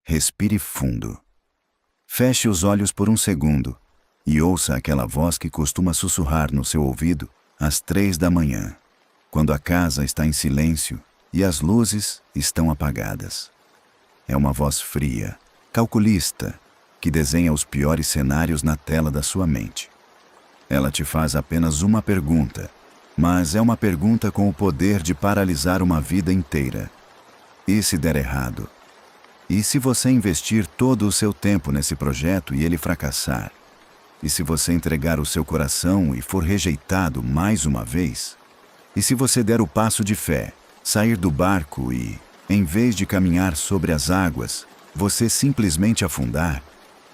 respire fundo. Feche os olhos por um segundo e ouça aquela voz que costuma sussurrar no seu ouvido às 3 da manhã, quando a casa está em silêncio e as luzes estão apagadas. É uma voz fria, calculista, que desenha os piores cenários na tela da sua mente. Ela te faz apenas uma pergunta, mas é uma pergunta com o poder de paralisar uma vida inteira. E se der errado? E se você investir todo o seu tempo nesse projeto e ele fracassar? E se você entregar o seu coração e for rejeitado mais uma vez? E se você der o passo de fé, sair do barco e, em vez de caminhar sobre as águas, você simplesmente afundar?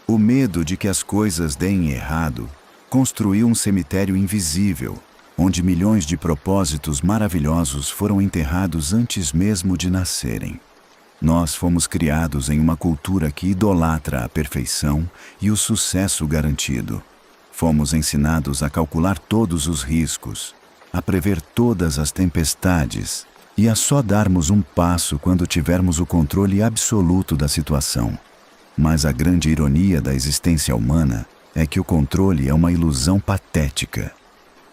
O medo de que as coisas deem errado construiu um cemitério invisível, onde milhões de propósitos maravilhosos foram enterrados antes mesmo de nascerem. Nós fomos criados em uma cultura que idolatra a perfeição e o sucesso garantido. Fomos ensinados a calcular todos os riscos, a prever todas as tempestades e a só darmos um passo quando tivermos o controle absoluto da situação. Mas a grande ironia da existência humana é que o controle é uma ilusão patética.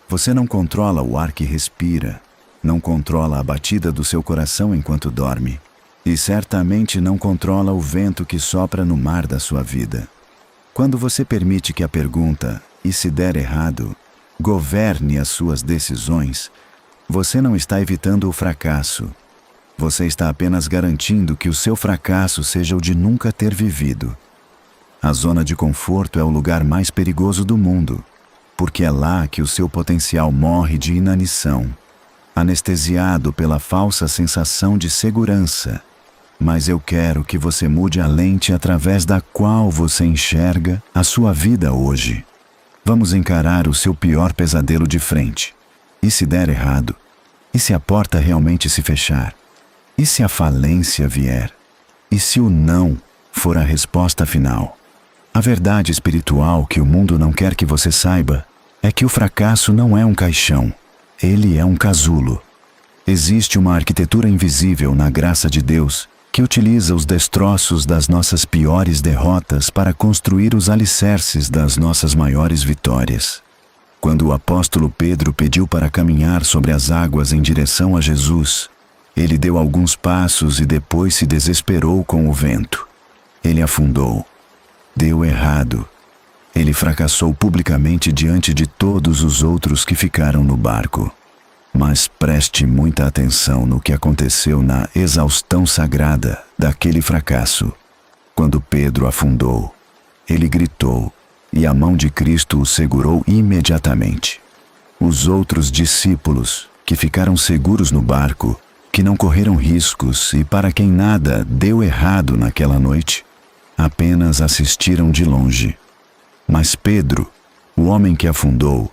Você não controla o ar que respira, não controla a batida do seu coração enquanto dorme, e certamente não controla o vento que sopra no mar da sua vida. Quando você permite que a pergunta, e se der errado, governe as suas decisões, você não está evitando o fracasso. Você está apenas garantindo que o seu fracasso seja o de nunca ter vivido. A zona de conforto é o lugar mais perigoso do mundo, porque é lá que o seu potencial morre de inanição, anestesiado pela falsa sensação de segurança. Mas eu quero que você mude a lente através da qual você enxerga a sua vida hoje. Vamos encarar o seu pior pesadelo de frente. E se der errado? E se a porta realmente se fechar? E se a falência vier? E se o não for a resposta final? A verdade espiritual que o mundo não quer que você saiba é que o fracasso não é um caixão, ele é um casulo. Existe uma arquitetura invisível na graça de Deus que utiliza os destroços das nossas piores derrotas para construir os alicerces das nossas maiores vitórias. Quando o apóstolo Pedro pediu para caminhar sobre as águas em direção a Jesus, ele deu alguns passos e depois se desesperou com o vento. Ele afundou. Deu errado. Ele fracassou publicamente diante de todos os outros que ficaram no barco. Mas preste muita atenção no que aconteceu na exaustão sagrada daquele fracasso. Quando Pedro afundou, ele gritou, e a mão de Cristo o segurou imediatamente. Os outros discípulos, que ficaram seguros no barco, que não correram riscos e para quem nada deu errado naquela noite, apenas assistiram de longe. Mas Pedro, o homem que afundou,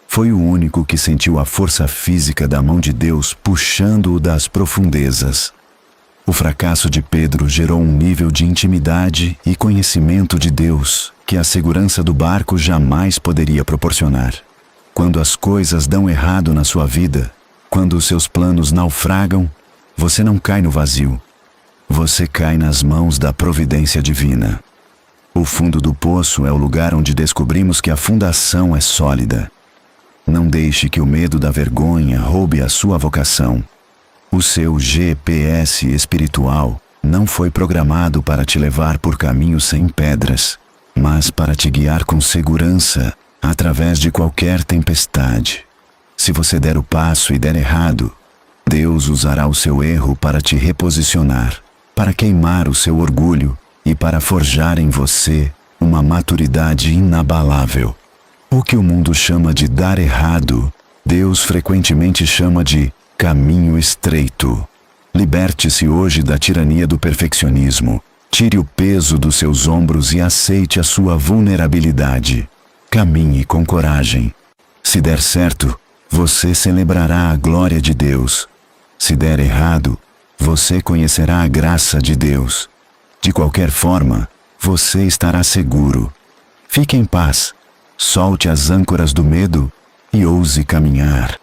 foi o único que sentiu a força física da mão de Deus puxando-o das profundezas. O fracasso de Pedro gerou um nível de intimidade e conhecimento de Deus que a segurança do barco jamais poderia proporcionar. Quando as coisas dão errado na sua vida, quando os seus planos naufragam, você não cai no vazio. Você cai nas mãos da providência divina. O fundo do poço é o lugar onde descobrimos que a fundação é sólida. Não deixe que o medo da vergonha roube a sua vocação. O seu GPS espiritual não foi programado para te levar por caminhos sem pedras, mas para te guiar com segurança através de qualquer tempestade. Se você der o passo e der errado, Deus usará o seu erro para te reposicionar, para queimar o seu orgulho e para forjar em você uma maturidade inabalável. O que o mundo chama de dar errado, Deus frequentemente chama de caminho estreito. Liberte-se hoje da tirania do perfeccionismo. Tire o peso dos seus ombros e aceite a sua vulnerabilidade. Caminhe com coragem. Se der certo, você celebrará a glória de Deus. Se der errado, você conhecerá a graça de Deus. De qualquer forma, você estará seguro. Fique em paz. Solte as âncoras do medo e ouse caminhar.